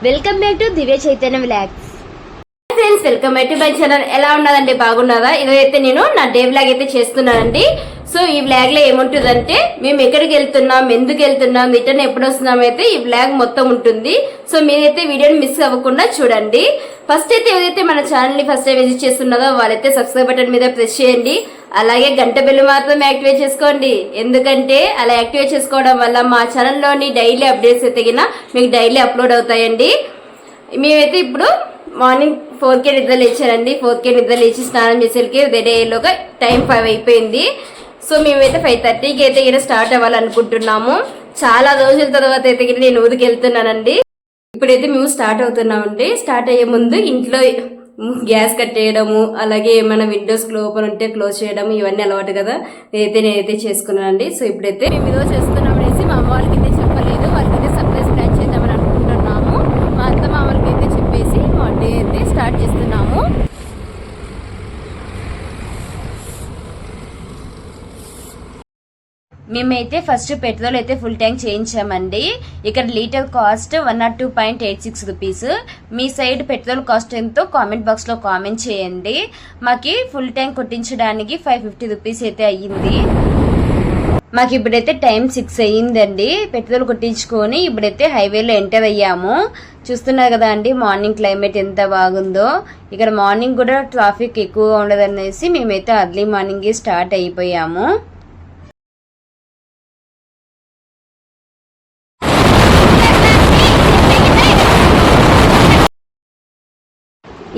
Welcome back to Divya Chaitanya vlogs. Friends, welcome back to my channel. ఎలా ఉన్నదండి? బాగున్నదా? ఇదైతే నేను నా డే వ్లాగ్ అయితే చేస్తున్నానండి. సో ఈ వ్లాగ్ లో ఏముంటుందంటే మేము ఎక్కడికి వెళ్తున్నాం, ఎందుకు వెళ్తున్నాం, రిటర్న్ ఎప్పుడు వస్తున్నాం అయితే ఈ వ్లాగ్ మొత్తం ఉంటుంది. సో మీరైతే వీడియోని మిస్ అవ్వకుండా చూడండి. ఫస్ట్ అయితే ఏదైతే మన ఛానల్ ని ఫస్ట్ టైం విజిట్ చేస్తున్నదో వాళ్ళైతే సబ్స్క్రైబ్ బటన్ మీద ప్రెస్ చేయండి. అలాగే గంట బెల్ మాత్రం యాక్టివేట్ చేసుకోండి. ఎందుకంటే అలా యాక్టివేట్ చేసుకోవడం వల్ల మా ఛానల్లోని డైలీ అప్డేట్స్ అయితే మీకు డైలీ అప్లోడ్ అవుతాయండి. మేమైతే ఇప్పుడు మార్నింగ్ 4కే నిద్ర లేచారండి. 4కే నిద్ర లేచి స్నానం చేసేకి రెడీ అయ్యేలోగా టైం 5 అయిపోయింది. సో మేమైతే 5:30కి అయితే స్టార్ట్ అవ్వాలనుకుంటున్నాము. చాలా రోజుల తర్వాత అయితే నేను ఊరికి వెళ్తున్నానండి. ఇప్పుడైతే మేము స్టార్ట్ అవుతున్నామండి. స్టార్ట్ అయ్యే ముందు ఇంట్లో గ్యాస్ కట్టేయడము, అలాగే ఏమైనా విండోస్ ఓపెన్ ఉంటే క్లోజ్ చేయడం, ఇవన్నీ అలవాటు కదా. నేనైతే చేసుకున్నానండి. సో ఇప్పుడైతే మేము ఈరోజు చేస్తున్నామనేసి మా అమ్మ వాళ్ళకి అయితే చెప్పలేదు. వాళ్ళకైతే సర్ప్రైజ్ ప్లాన్ చేద్దామని అనుకుంటున్నాము. మా అత్త మామలకి అయితే చెప్పేసి మా డే అయితే స్టార్ట్ చేస్తున్నాము. మేమైతే ఫస్ట్ పెట్రోల్ అయితే ఫుల్ ట్యాంక్ చేయించామండి. ఇక్కడ లీటర్ కాస్ట్ 102.86 రూపీస్. మీ సైడ్ పెట్రోల్ కాస్ట్ ఎంతో కామెంట్ బాక్స్ లో కామెంట్ చేయండి. మాకి ఫుల్ ట్యాంక్ కొట్టించడానికి 550 రూపీస్ అయితే అయ్యింది. మాకు ఇప్పుడైతే టైం 6 అయ్యిందండి. పెట్రోల్ కొట్టించుకొని ఇప్పుడైతే హైవేలో ఎంటర్ అయ్యాము. చూస్తున్నారు కదా అండి మార్నింగ్ క్లైమేట్ ఎంత బాగుందో. ఇక్కడ మార్నింగ్ కూడా ట్రాఫిక్ ఎక్కువగా ఉండదనేసి మేమైతే అర్లీ మార్నింగ్ స్టార్ట్ అయిపోయాము.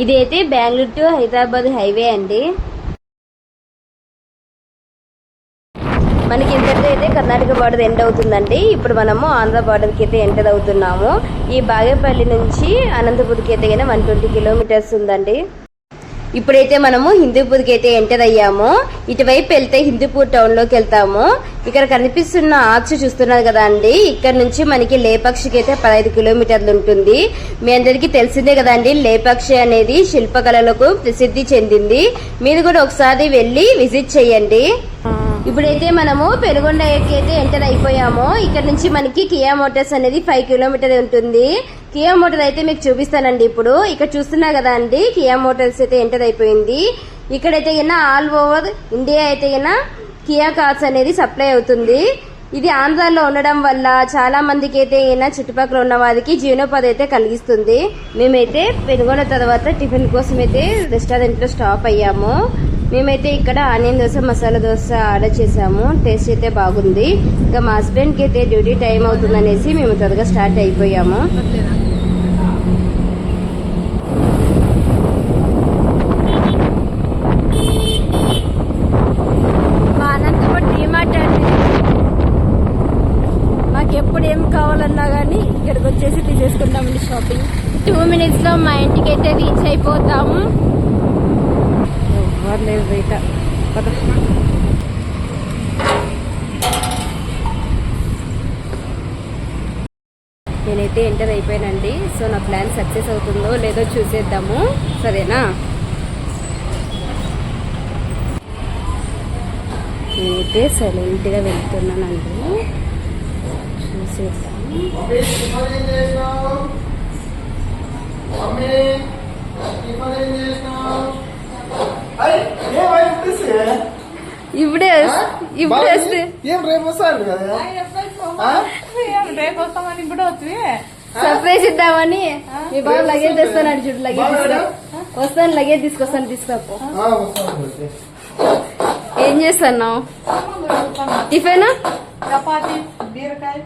ఇదైతే బెంగళూరు టు హైదరాబాద్ హైవే అండి. మనకి ఇంతటితో అయితే కర్ణాటక బార్డర్ ఎండ్ అవుతుందండి. ఇప్పుడు మనము ఆంధ్ర బార్డర్కి అయితే ఎంటర్ అవుతున్నాము. ఈ బాగేపల్లి నుంచి అనంతపూర్కి అయితే 120 కిలోమీటర్స్ ఉందండి. ఇప్పుడైతే మనము హిందూపూర్కి అయితే ఎంటర్ అయ్యాము. ఇటువైపు వెళ్తే హిందూపూర్ టౌన్ లోకి వెళ్తాము. ఇక్కడ కనిపిస్తున్న ఆర్చ్ చూస్తున్నారు కదా అండి. ఇక్కడ నుంచి మనకి లేపాక్షికి అయితే 15 కిలోమీటర్లు ఉంటుంది. మీ అందరికీ తెలిసిందే కదండి, లేపాక్షి అనేది శిల్పకళలకు ప్రసిద్ధి చెందింది. మీరు కూడా ఒకసారి వెళ్ళి విజిట్ చేయండి. ఇప్పుడైతే మనము పెనుగొండకి అయితే ఎంటర్ అయిపోయాము. ఇక్కడ నుంచి మనకి కియా మోటార్స్ అనేది 5 కిలోమీటర్ ఉంటుంది. కియా మోటార్ అయితే మీకు చూపిస్తానండి. ఇప్పుడు ఇక్కడ చూస్తున్నా కదా అండి, కియా మోటార్స్ అయితే ఎంటర్ అయిపోయింది. ఇక్కడైతే ఆల్ ఓవర్ ఇండియా అయితే కియా కార్స్ అనేది సప్లై అవుతుంది. ఇది ఆంధ్రాలో ఉండడం వల్ల చాలా మందికి అయితే చుట్టుపక్కల ఉన్న వారికి జీవనోపాధి అయితే కలిగిస్తుంది. మేమైతే పెనుగొండ తర్వాత టిఫిన్ కోసం అయితే రెస్టారెంట్ లో స్టాప్ అయ్యాము. మేమైతే ఇక్కడ ఆనియన్ దోశ, మసాలా దోశ ఆర్డర్ చేసాము. టేస్ట్ అయితే బాగుంది. ఇంకా మా హస్బెండ్కి అయితే డ్యూటీ టైం అవుతుందనేసి మేము త్వరగా స్టార్ట్ అయిపోయాము. మా అనంతపురం డిమార్ట్ అండి. మాకు ఎప్పుడు ఏం కావాలన్నా కానీ ఇక్కడికి వచ్చేసి తీసేసుకుంటామండి షాపింగ్. 2 minutes లో మా ఇంటికి అయితే రీచ్ అయిపోతాము. లేదు బయట నేనైతే ఎంటర్ అయిపోయానండి. సో నా ప్లాన్ సక్సెస్ అవుతుందో లేదో చూసేద్దాము, సరేనా? నేనైతే సైలెంట్గా వెళ్తున్నానండి, చూసేద్దాము. ఇప్పుడే వస్తే సర్ప్రైజ్ ఇద్దామని మీ బాబు లగేజ్ తెస్తాను చూడు. లగేజ్ వస్తాను, లగేజ్ తీసుకొస్తాను. తీసుకోపో. ఏం చేస్తున్నావు? టిఫిన్ చపాతి, బీరకాయ.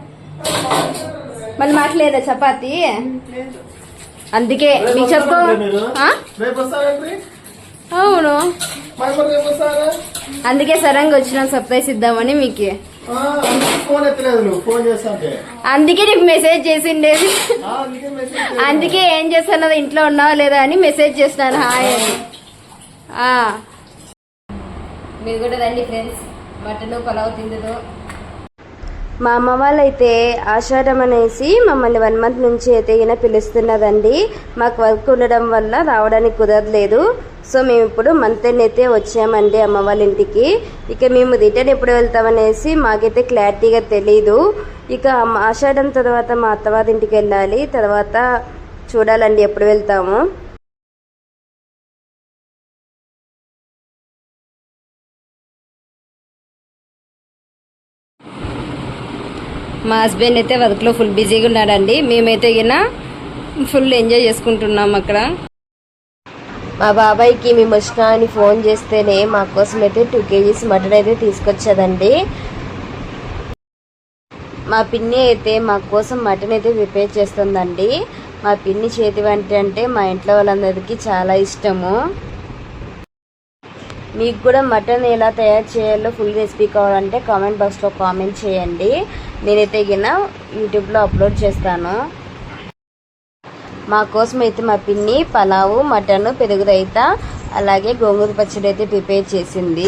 మళ్ళీ మాట్లేదా చపాతి? అందుకే మీకు చెప్పుకో. అవును, అందుకే సరంగా వచ్చిన సర్ప్రైజ్ ఇద్దామని మీకు. అందుకే నీకు మెసేజ్ చేసిండేది. అందుకే ఏం చేస్తున్నది, ఇంట్లో ఉన్నావా లేదా అని మెసేజ్ చేస్తున్నాను. హాయ్ అని. మీరు కూడా రండి ఫ్రెండ్స్, మటన్ పలావ్ తిందో. మా అమ్మ వాళ్ళైతే ఆషాఢం అనేసి మమ్మల్ని 1 month నుంచి అయితే పిలుస్తున్నదండి. మాకు వర్క్ ఉండడం వల్ల రావడానికి కుదరలేదు. సో మేము ఇప్పుడు మంత్ ఎండ్ అయితే వచ్చామండి అమ్మ వాళ్ళ ఇంటికి. ఇక మేము రిటర్న్ ఎప్పుడు వెళ్తామనేసి మాకైతే క్లారిటీగా తెలీదు. ఇక ఆషాఢం తర్వాత మా అత్తవారి ఇంటికి వెళ్ళాలి. తర్వాత చూడాలండి ఎప్పుడు వెళ్తాము. మా హస్బెండ్ అయితే వర్క్లో ఫుల్ బిజీగా ఉన్నాడండి. మేమైతే గిన ఫుల్ ఎంజాయ్ చేసుకుంటున్నాం అక్కడ. మా బాబాయ్కి మేము వచ్చినా అని ఫోన్ చేస్తేనే మా కోసం అయితే 2 kgs మటన్ అయితే తీసుకొచ్చాదండి. మా పిన్ని అయితే మా కోసం మటన్ అయితే ప్రిపేర్ చేస్తుందండి. మా పిన్ని చేతి వంట అంటే మా ఇంట్లో వాళ్ళందరికీ చాలా ఇష్టము. మీకు కూడా మటన్ ఎలా తయారు చేయాలో ఫుల్ రెసిపీ కావాలంటే కామెంట్ బాక్స్లో కామెంట్ చేయండి. నేనైతే గిన యూట్యూబ్లో అప్లోడ్ చేస్తాను. మా కోసం అయితే మా పిన్ని పలావు, మటన్, పెరుగు రైతా అలాగే గోంగూర పచ్చడి అయితే ప్రిపేర్ చేసింది.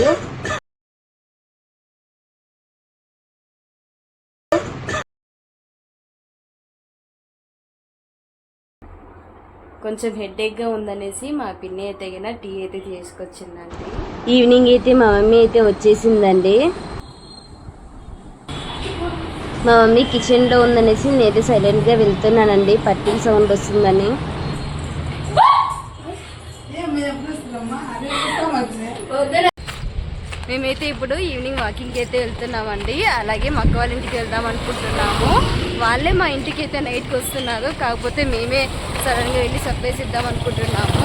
కొంచెం హెడేక్గా ఉందనేసి మా పిన్ని అయితే గిన టీ అయితే తీసుకొచ్చిందండి. ఈవినింగ్ అయితే మా మమ్మీ అయితే వచ్చేసిందండి. మా మమ్మీ కిచెన్లో ఉందనేసి నేనైతే సైలెంట్గా వెళ్తున్నానండి, పట్టిన సౌండ్ వస్తుందని. మేమైతే ఇప్పుడు ఈవినింగ్ వాకింగ్కి అయితే వెళ్తున్నామండి. అలాగే మా అక్క వాళ్ళ ఇంటికి వెళ్దాం అనుకుంటున్నాము. వాళ్ళే మా ఇంటికి అయితే నైట్కి వస్తున్నారు, కాకపోతే మేమే సడన్గా వెళ్ళి సర్ప్రైజ్ ఇద్దాం అనుకుంటున్నాము.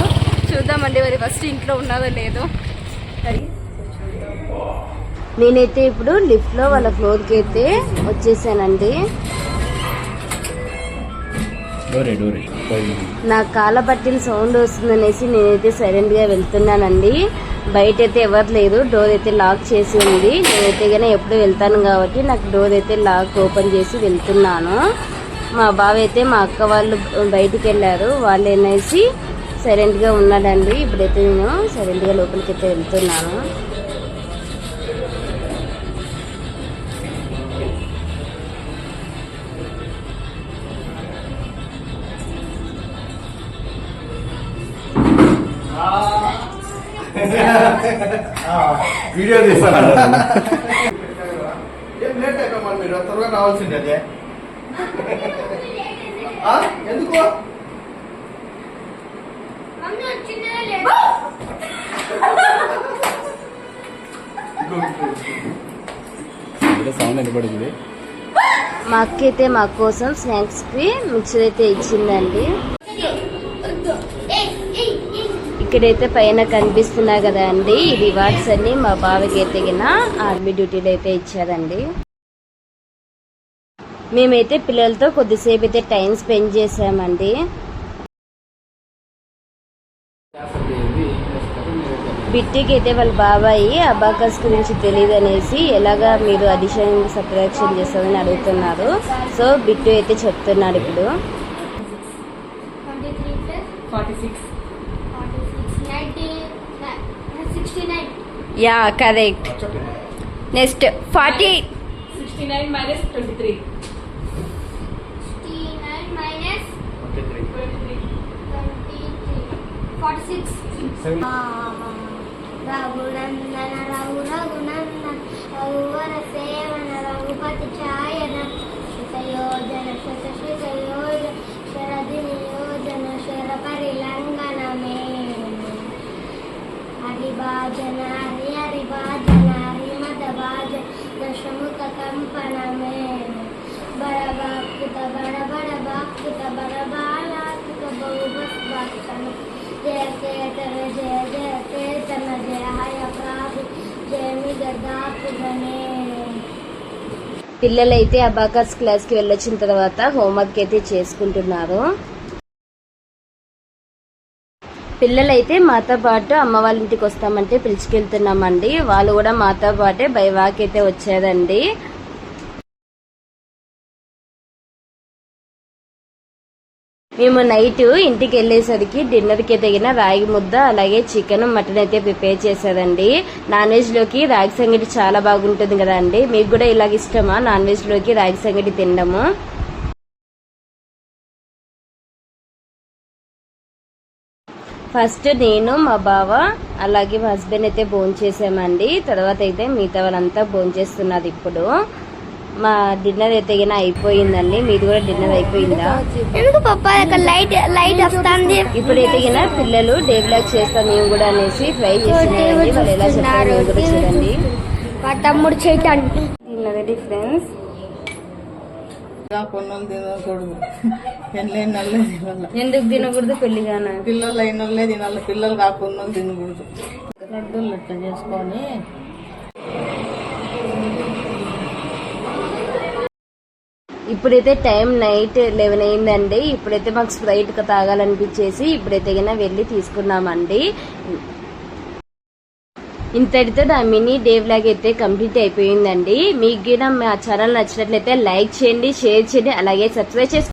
చూద్దామండి మరి ఫస్ట్ ఇంట్లో ఉన్నదో లేదో. నేనైతే ఇప్పుడు లిఫ్ట్లో వాళ్ళ ఫ్లోర్కి అయితే వచ్చేసానండి. నా కాళ్ళ పట్టిన సౌండ్ వస్తుందనేసి నేనైతే సైలెంట్గా వెళ్తున్నానండి. బయట అయితే ఎవరు లేదు, డోర్ అయితే లాక్ చేసి ఉంది. నేనైతే కానీ ఎప్పుడు వెళ్తాను కాబట్టి నాకు డోర్ అయితే లాక్ ఓపెన్ చేసి వెళ్తున్నాను. మా బావ అయితే మా అక్క వాళ్ళు బయటికి వెళ్ళారు, వాళ్ళు అనేసి సైలెంట్గా ఉన్నాడండి. ఇప్పుడైతే నేను సైలెంట్గా లోపలికి అయితే వెళ్తున్నాను. వీడియో తీస్తాను. ఏం లేట్ అయిపోయి మీరు త్వరగా రావాల్సిందే. అదే ఎందుకు సౌండ్ వినపడింది. మా అక్క అయితే మా కోసం స్నాక్స్కి మిక్చర్ అయితే ఇచ్చిందండి. ఇక్కడైతే పైన కనిపిస్తున్నా కదా అండి, ఈ రివార్డ్స్ అన్ని మా బావకి అయితే గిన ఆర్మీ డ్యూటీలో అయితే ఇచ్చారండి. మేమైతే పిల్లలతో కొద్దిసేపు అయితే టైం స్పెండ్ చేసామండి. బిట్టికి అయితే వాళ్ళ బాబాయి అబాకస్ గురించి తెలియదు అనేసి ఎలాగా మీరు అడిషన్ సబ్ట్రాక్షన్ చేస్తారని అడుగుతున్నారు. సో బిట్టు అయితే చెప్తున్నాడు ఇప్పుడు. 69. Correct. Next 40. 69 minus 23. 69 minus 23. 46. Raghunandana Raghunandana Raghuvara Sevana Raghupati Chayana Shitayodana Shitayodana Sharadini Yodana Sharaparilangana Me Haribhajana Haribhajana Harimadabhajana Dashamuta Kampana Me Barabhakuta Barabhakuta Barabhakuta Bahubas Bhaktana Jaya Ketana Jaya Jaya Ketana Jaya Haya Prabhu Jaya Migadapudane. పిల్లలైతే abacus క్లాస్కి వెళ్ళొచ్చిన తర్వాత homework అయితే చేసుకుంటున్నారు. పిల్లలైతే మాతో పాటు అమ్మ వాళ్ళ ఇంటికి వస్తామంటే పిలుచుకెళ్తున్నామండి. వాళ్ళు కూడా మాతో పాటే బై వాక్ అయితే వచ్చారండి. మేము నైట్ ఇంటికి వెళ్ళేసరికి డిన్నర్కి తగిన రాగి ముద్ద అలాగే చికెన్ మటన్ అయితే ప్రిపేర్ చేశారండి. నాన్ వెజ్లోకి రాగి సంగటి చాలా బాగుంటుంది కదా అండి. మీకు కూడా ఇలాగ ఇష్టమా నాన్ వెజ్లోకి రాగి సంగటి తినడము? ఫస్ట్ నేను మా బావ అలాగే మా హస్బెండ్ అయితే భోంచేసామండి. తర్వాత అయితే మిగతా వాళ్ళంతా భోంచేస్తున్నారు. ఇప్పుడు మా డిన్నర్ అయితే గిన అయిపోయిందండి. మీది కూడా డిన్నర్ అయిపోయిందా? ఎందుకు పప్పా లైట్ లైట్ వస్తుంది. ఇప్పుడైతే గిన పిల్లలు డే బ్లాగ్ చేస్తాం మేము కూడా అనేసి ట్రై చేస్తున్నారండి. వాళ్ళు ఎలా చెప్తారో మేము కూడా చూడండి. మా తమ్ముడు చేయటానికి తిన్నదండి ఫ్రెండ్స్. కొన్నోళ్ళు తినకూడదు, పెళ్ళైన వాళ్ళే తినాలి. ఎందుకు తినకూడదు? పెళ్లిగాన పిల్లలు అయిన వాళ్ళే తినాలి, పిల్లలు కాకుండా తినకూడదు. లడ్డూలు ఇట్లా చేసుకొని ఇప్పుడైతే టైం నైట్ 11 అయిందండి. ఇప్పుడైతే మాకు స్ప్రైట్ తాగాలనిపించేసి ఇప్పుడైతే గిన వెళ్ళి తీసుకున్నామండి. ఇంతటితో నా మినీ డే వ్లాగ్ అయితే కంప్లీట్ అయిపోయిందండి. మీకు కూడా మా ఛానల్ నచ్చినట్లయితే లైక్ చేయండి, షేర్ చేయండి, అలాగే సబ్స్క్రైబ్ చేసుకోండి.